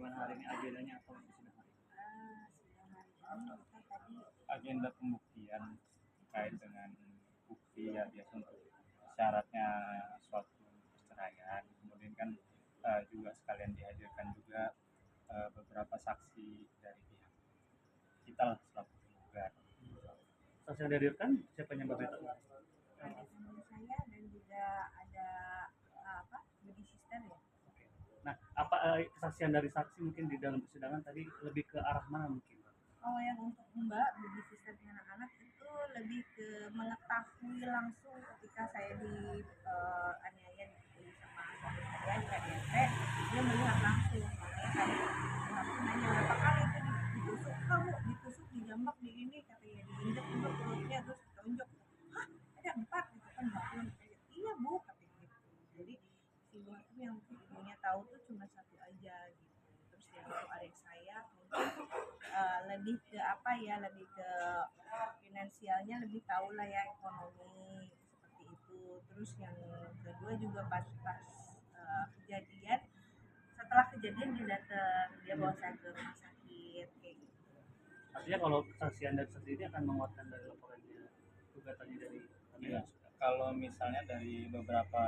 gimana hari ini agendanya atau sudah hari ini? Sidang hari ini kita tadi Agenda pembuktian terkait dengan bukti ya biasa untuk syaratnya suatu perceraian. Kemudian kan juga sekalian dihadirkan juga beberapa saksi dari pihak kita lah selaku penggugat. Saksi yang dihadirkan siapa yang Mbak Meta? ada teman saya dan juga ada body sister ya. Nah, apa kesaksian dari saksi mungkin di dalam persidangan tadi lebih ke arah mana mungkin? Kalau yang untuk Mbak body sister dan anak-anak itu lebih ke mengetahui langsung ketika saya aniaya dipukuli sama suami saya di KDRT, dia melihat langsung. Makanya tadi aku nanya berapa kali itu ditusuk, kamu ditusuk, dijambak di ini, katanya diinjak juga perutnya terus ditonjok. Hah, ada 4 gitu kan Mbak Pun? Iya Bu, katanya gitu. Jadi si Bu Hakim yang ibunya tahu tuh cuma satu aja gitu. Terus yang itu adik saya mungkin lebih ke lebih ke finansialnya lebih tahu lah ya, ekonomi seperti itu. Terus yang kedua juga pas kejadian, setelah kejadian dia datang, dia bawa saya ke rumah sakit kayak gitu. Artinya kalau kesaksian dari saksi ini akan menguatkan dari laporannya gugatannya dari kami. Iya. Kalau misalnya dari beberapa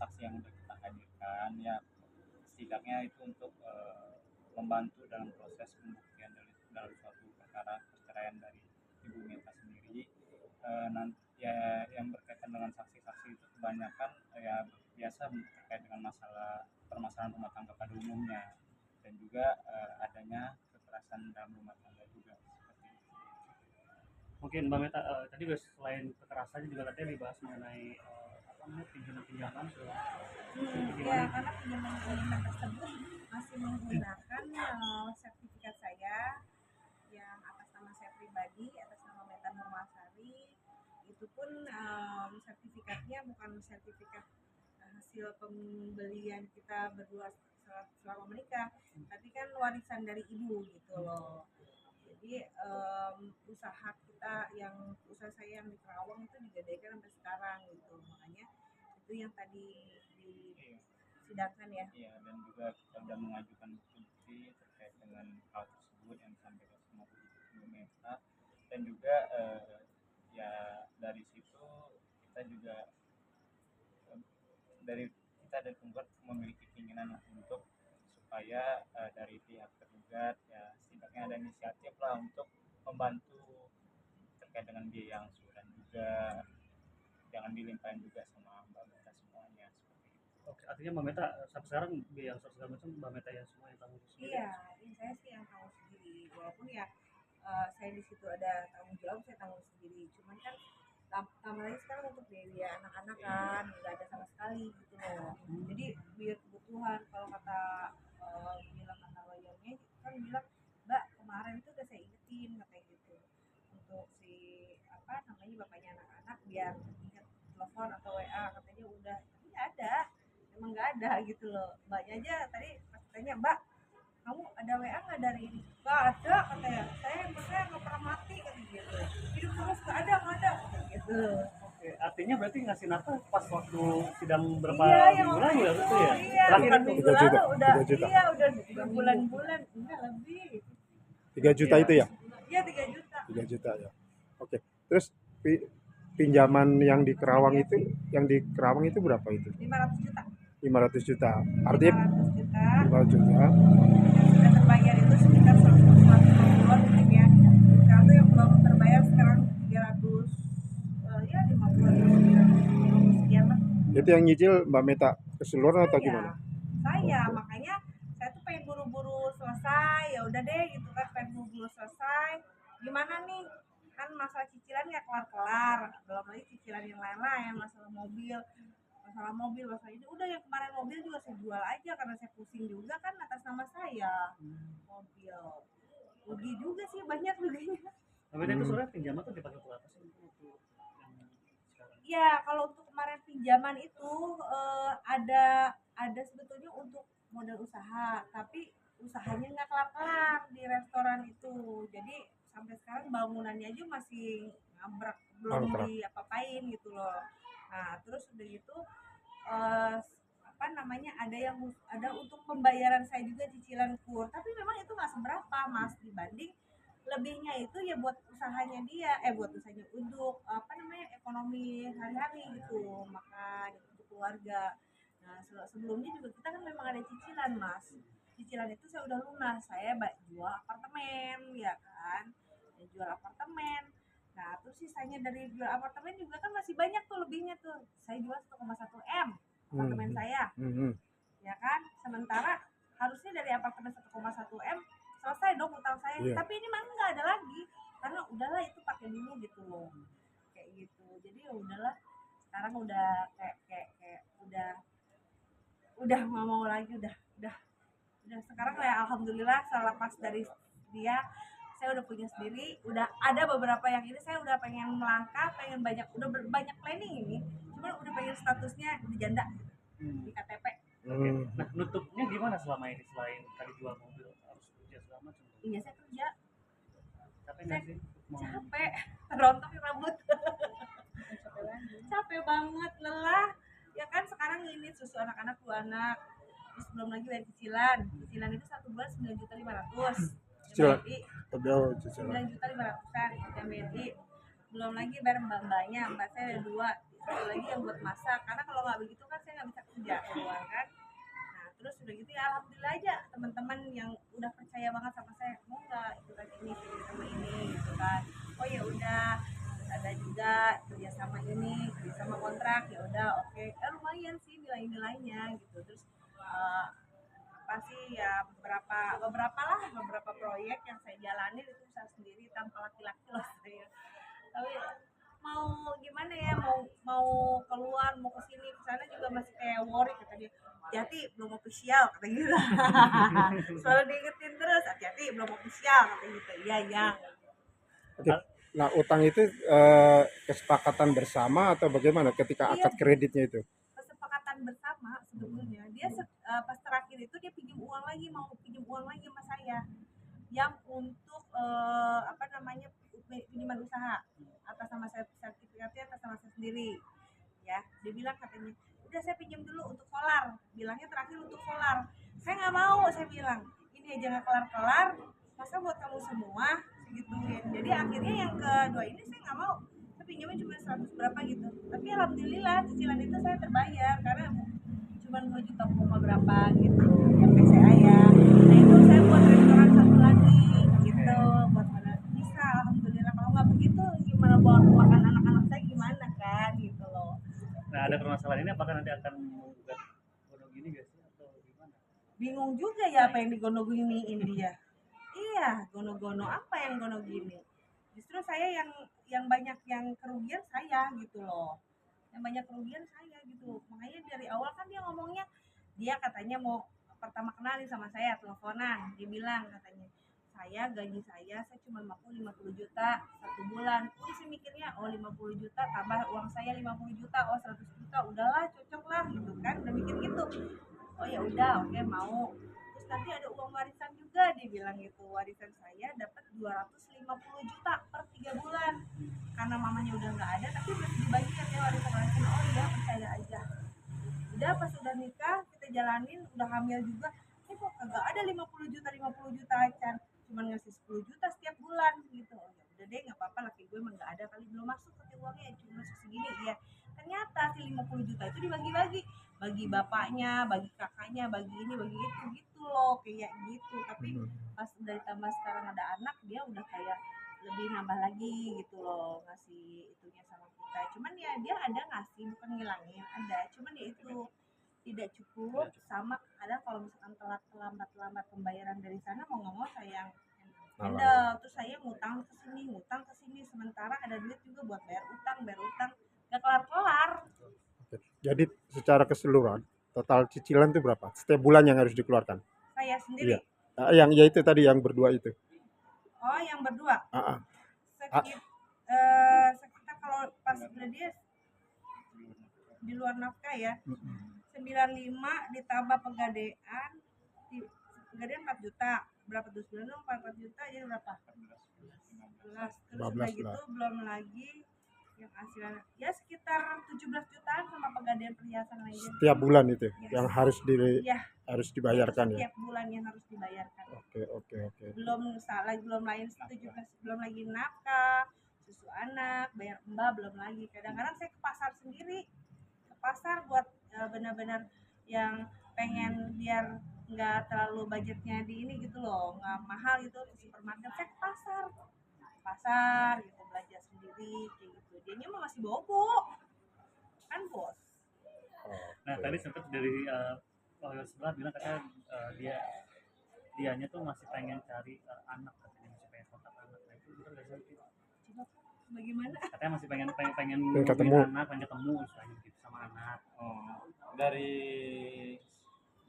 saksi yang sudah kita hadirkan ya setidaknya itu untuk membantu dalam proses pembuktian dalam suatu perkara perceraian dari Ibu Meta sendiri. Nanti ya yang berkaitan dengan saksi-saksi itu kebanyakan ya biasa terkait dengan masalah permasalahan rumah tangga pada umumnya dan juga adanya kekerasan dalam rumah tangga juga seperti itu. Mungkin Mbak Meta tadi juga selain kekerasannya juga katanya dibahas mengenai pinjaman-pinjaman Ya, karena pinjaman-pinjaman tersebut masih menggunakan sertifikat saya yang atas nama saya pribadi, atas nama Meta Nurmasari. Itu pun sertifikatnya bukan sertifikat hasil pembelian kita berdua selama menikah, tapi kan warisan dari ibu gitu loh. Jadi usaha saya yang di Kerawang itu digadaikan sampai sekarang gitu. Makanya itu yang tadi disidangkan ya. Iya, dan juga kita sudah mengajukan bukti terkait dengan hal tersebut yang disampaikan sama Bu Meta dan juga ya dari situ kita juga dari penggugat memiliki keinginan untuk supaya dari pihak tergugat ya setidaknya ada inisiatif lah untuk membantu terkait dengan biaya angsuran dan juga jangan dilimpahin juga sama Mbak Meta semuanya seperti itu. Oke, artinya Mbak Meta sampai sekarang biaya segala macam Mbak Meta yang semua yang tanggung sendiri. Iya, saya sih yang tanggung sendiri. Walaupun ya saya di situ ada tanggung jawab, saya tanggung sendiri. Cuman kan tambah lagi sekarang untuk biaya anak-anak kan nggak ada sama sekali gitu loh. Jadi biar kebutuhan, kalau bilang kata lawyernya kan bilang, Mbak kemarin itu udah saya ingetin katanya gitu untuk si bapaknya anak-anak biar ingat telepon atau WA, katanya udah, tapi nggak ada, emang nggak ada gitu loh. Mbaknya aja tadi pas tanya, Mbak kamu ada WA nggak dari ini? Nggak ada katanya, saya nggak pernah mati katanya gitu, hidup terus nggak ada gitu. Oke, artinya berarti ngasih nafkah pas waktu sidang berapa minggu lalu ya itu ya? Iya, Terakhir itu minggu lalu udah 3 juta. Iya, udah bulan-bulan, enggak lebih. 3 juta itu ya? Iya, 3 juta. 3 juta ya. Oke. Terus pinjaman yang di Kerawang itu berapa itu? 500 juta. 500 juta. Artinya 500 juta. Yang sudah terbayar itu sekitar 150 mungkin ya. Sekarang tuh yang belum terbayar sekarang 350 sekian lah. Itu yang nyicil Mbak Meta keseluruhan atau gimana? Saya, makanya saya tuh pengen buru-buru selesai, ya udah deh gitu kan, pengen buru-buru selesai. Gimana nih? Kan masalah cicilan nggak kelar-kelar, belum lagi cicilan yang lain-lain, masalah mobil, masalah ini. Udah yang kemarin mobil juga saya jual aja karena saya pusing juga kan atas nama saya mobil. Rugi juga sih, banyak ruginya. Tapi itu sebenarnya pinjaman tuh dipakai untuk apa sih? Ya, kalau untuk kemarin pinjaman itu ada sebetulnya untuk modal usaha, tapi usahanya nggak kelar-kelar di restoran itu. Jadi sampai sekarang bangunannya aja masih ngabrak, belum diapa-apain gitu loh. Nah, terus udah gitu apa namanya, ada untuk pembayaran saya juga cicilan kur, tapi memang itu nggak seberapa mas, dibanding lebihnya itu ya buat usahanya dia, buat usahanya untuk apa namanya ekonomi sehari-hari gitu, makan untuk keluarga. Nah sebelumnya juga kita kan memang ada cicilan mas, cicilan itu saya udah lunas, saya jual apartemen ya kan, saya jual apartemen. Nah terus sisanya dari jual apartemen juga kan masih banyak tuh lebihnya tuh, saya jual 1,1 M apartemen saya Hmm. ya kan, sementara harusnya dari apartemen 1,1 M selesai dong utang saya, Iya. tapi ini mah nggak ada lagi karena udahlah itu pakai dulu gitu loh, kayak gitu. Jadi ya udahlah, sekarang udah kayak udah nggak mau lagi, udah sekarang ya alhamdulillah selepas dari dia saya udah punya sendiri, udah ada beberapa yang ini saya udah pengen melangkah, pengen banyak, udah banyak planning ini, cuman udah pengen statusnya dijanda di KTP. Oke. Nah, nutupnya gimana selama ini selain tadi jual mobil harus kerja segala macam? Iya saya kerja Capek nggak sih? capek, rontok rambut, capek banget, lelah ya kan. Sekarang ini susu anak-anak 2 anak, terus belum lagi bayar cicilan itu 1 bulan 9.500.000 Cicilan. BNI, Oh, cicilan. 9.500.000 yang BNI, belum lagi bayar mbak-mbaknya, mbak saya ada 2, satu lagi yang buat masak, karena kalau nggak begitu kan saya nggak bisa kerja keluar kan. Nah terus udah gitu ya alhamdulillah aja teman-teman yang udah percaya banget sama saya, mau nggak ikutan ini sama ini gitu kan. Oh ya udah, ada juga kerjasama ini, kerjasama kontrak, ya udah oke. Lumayan sih nilai-nilainya gitu. Terus apa sih ya, beberapa proyek yang saya jalani itu usaha sendiri tanpa laki-laki loh saya. Tapi mau gimana ya, mau keluar, mau ke sini ke sana juga masih kayak worry, kata dia hati-hati belum official kata gitu. Selalu diingetin terus hati-hati belum official kata gitu. Iya Oke. Nah, utang itu kesepakatan bersama atau bagaimana ketika iya akad kreditnya itu? kesepakatan bersama sebetulnya. Dia pas terakhir itu dia pinjam uang lagi, mau pinjam uang lagi sama saya yang untuk apa namanya pinjaman usaha atas nama saya, sertifikatnya atas nama saya sendiri ya. Dia bilang katanya udah saya pinjam dulu untuk solar, bilangnya terakhir untuk solar. Saya nggak mau, saya bilang ini aja nggak kelar-kelar, masa buat kamu semua segituin. Jadi akhirnya yang kedua ini saya nggak mau, saya pinjamnya cuma 100 berapa gitu, tapi alhamdulillah cicilan itu saya terbayar karena cuma 2 juta berapa gitu yang PCA ya. Nah itu saya buat restoran satu lagi gitu, buat mana bisa alhamdulillah. Kalau nggak begitu gimana buat makan anak-anak saya gimana kan gitu loh. Nah, ada permasalahan ini apakah nanti akan menggugat Gunung gini gak sih atau gimana? Bingung juga ya apa yang digono-giniin dia. Iya, gono-gono apa yang gono gini? Justru saya yang banyak yang kerugian saya gitu loh. Yang banyak kerugian saya gitu. Makanya dari awal kan dia ngomongnya, dia katanya mau pertama kenalin sama saya teleponan, dia bilang katanya gaji saya cuma mampu 50 juta 1 bulan. Udah sih mikirnya oh 50 juta tambah uang saya 50 juta, oh 100 juta udahlah cocok lah gitu kan, udah mikir gitu. Oh ya udah oke mau. Terus nanti ada uang warisan juga, dia bilang gitu, warisan saya dapat 250 juta per 3 bulan karena mamanya udah nggak ada, tapi masih dibagi kan ya warisan. Oh iya percaya aja. Udah pas udah nikah kita jalanin, udah hamil juga, kok kagak ada 50 juta acan, cuman ngasih 10 juta setiap bulan gitu. Oh ya udah deh nggak apa-apa, laki gue emang nggak ada kali, belum masuk ke uangnya cuma segini ya. Ternyata si 50 juta itu dibagi-bagi, bagi bapaknya, bagi kakaknya, bagi ini, bagi itu gitu loh, kayak gitu. Tapi pas udah ditambah sekarang ada anak, dia udah kayak lebih nambah lagi gitu loh, ngasih itunya sama kita. Cuman ya dia ada ngasih, bukan ngilangin, ada, cuman ya itu tidak cukup. Sama kadang kalau misalkan terlambat pembayaran dari sana, mau nggak mau saya yang handle. Terus saya ngutang ke sini, sementara ada duit juga buat bayar utang nggak kelar-kelar. Oke. Jadi secara keseluruhan total cicilan itu berapa? Setiap bulan yang harus dikeluarkan? Saya sendiri. Iya. Yang ya itu tadi yang berdua itu. Oh yang berdua Ah, sekitar kalau pas udah dia di luar nafkah ya 95 ditambah pegadaian, pegadaian 4 juta, berapa tuh sebulan dong, 4 juta jadi berapa, 15. Terus udah gitu belum lagi Yang hasilan ya sekitar 17 jutaan sama pegadaian perhiasan lainnya. Setiap bulan itu Yes. yang harus Iya, harus dibayarkan ya. setiap bulan yang harus dibayarkan. Oke. Belum lain 17, belum lagi nafkah, susu anak, bayar mbak, belum lagi. Kadang-kadang saya ke pasar sendiri, ke pasar buat benar-benar yang pengen biar nggak terlalu budgetnya di ini gitu loh, nggak mahal gitu, ke supermarket saya ke pasar gitu, belanja sendiri kayak gitu. Dianya mah masih bobo kan bos. Nah tadi sempat dari lawyer sebelah bilang katanya dianya tuh masih pengen cari anak, katanya masih pengen kontak anak. Nah itu betul nggak sih? Coba bagaimana? Katanya masih pengen Pengen nungguin ketemu. anak, pengen ketemu istilahnya gitu sama anak. Oh,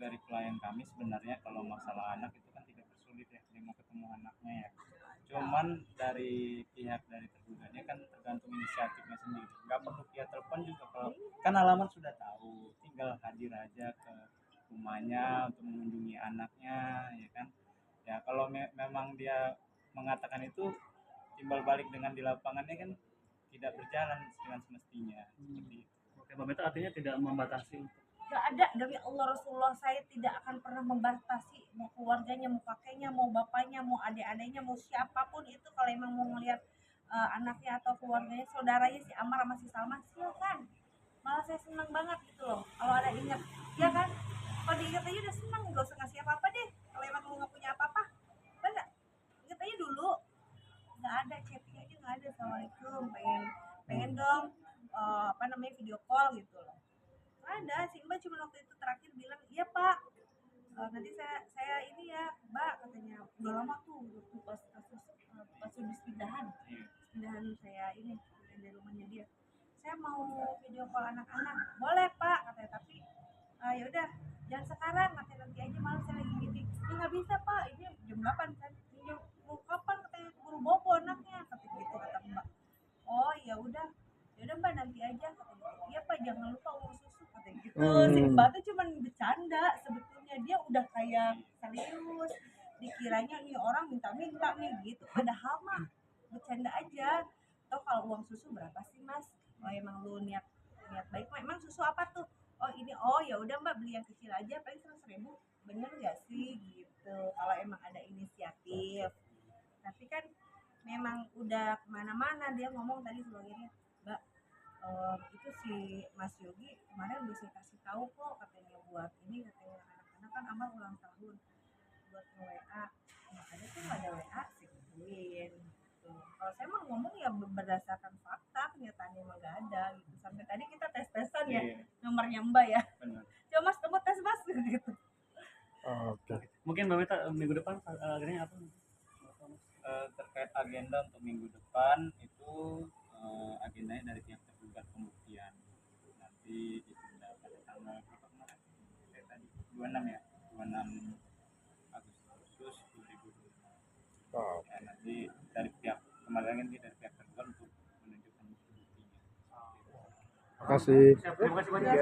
dari klien kami sebenarnya kalau masalah anak itu kan tidak bersulit ya, dia mau ketemu anaknya ya. Cuman dari pihak dari tergugahnya kan tergantung inisiatifnya sendiri. Nggak perlu via telepon juga, kalau kan alamat sudah tahu, tinggal hadir aja ke rumahnya untuk mengunjungi anaknya, ya kan. Ya kalau memang dia mengatakan itu, timbal balik dengan di lapangannya kan tidak berjalan dengan semestinya. Seperti itu. Oke, Mbak Meta artinya tidak membatasi untuk Gak ada, demi Allah Rasulullah saya tidak akan pernah membatasi mau keluarganya, mau kakeknya, mau bapaknya, mau adik-adiknya, mau siapapun itu. Kalau emang mau ngelihat anaknya atau keluarganya, saudaranya si Amar sama si Salman, silakan. Malah saya senang banget gitu loh kalau ada inget, ya kan, kalau diinget aja udah senang, gak usah ngasih apa-apa deh. Kalau emang lu gak punya apa-apa, bener, inget aja dulu. Gak ada chatting aja, gak ada. Assalamualaikum, pengen dong video call gitu loh. Ada si Mbak cuma waktu itu terakhir bilang iya Pak, nanti saya ini ya Mbak, katanya udah lama tuh waktu pas habis pindahan saya ini dari rumahnya dia, saya mau video call anak-anak. Boleh Pak katanya, tapi ya udah jangan sekarang, katanya nanti aja, malam saya lagi meeting. Ya nggak bisa Pak, ini jam 8 kan, ini mau kapan, katanya buru bobo anaknya, katanya gitu kata Mbak. Oh ya udah Mbak nanti aja, katanya. Iya Pak, jangan lupa urus susu, katanya gitu. Si Mbak tuh cuma bercanda, sebetulnya dia udah kayak serius, dikiranya nih orang minta-minta nih gitu, padahal mah bercanda aja. Toh kalau uang susu berapa sih Mas, kalau emang lu niat baik mah. Emang susu apa tuh? Oh ini, oh ya udah Mbak beli yang kecil aja, paling 100.000. Bener gak sih gitu kalau emang ada inisiatif. Tapi kan memang udah kemana-mana dia ngomong tadi sebagainya. Mbak, itu si Mas Yogi kemarin udah saya kasih tahu kok, katanya buat ini, katanya anak-anak kan Amal ulang tahun, buat nge-WA. Makanya tuh nggak ada WA sih gituin. Kalau saya mah ngomong ya berdasarkan fakta, kenyataannya emang nggak ada gitu. Sampai tadi kita tes-tesan ya, nomornya Mbak ya. Benar. Coba Mas, kamu tes Mas gitu. Oke. mungkin Mbak Meta minggu depan akhirnya apa? Terkait agenda untuk minggu depan itu agendanya dari pihak tergugat pembuktian nanti ditunda pada tanggal berapa kemarin? Tadi 26 ya, 26 Agustus 2020. Oh. Ya, nanti dari pihak kemarin nanti dari pihak tergugat untuk menunjukkan bukti-buktinya. Terima kasih. Terima kasih banyak.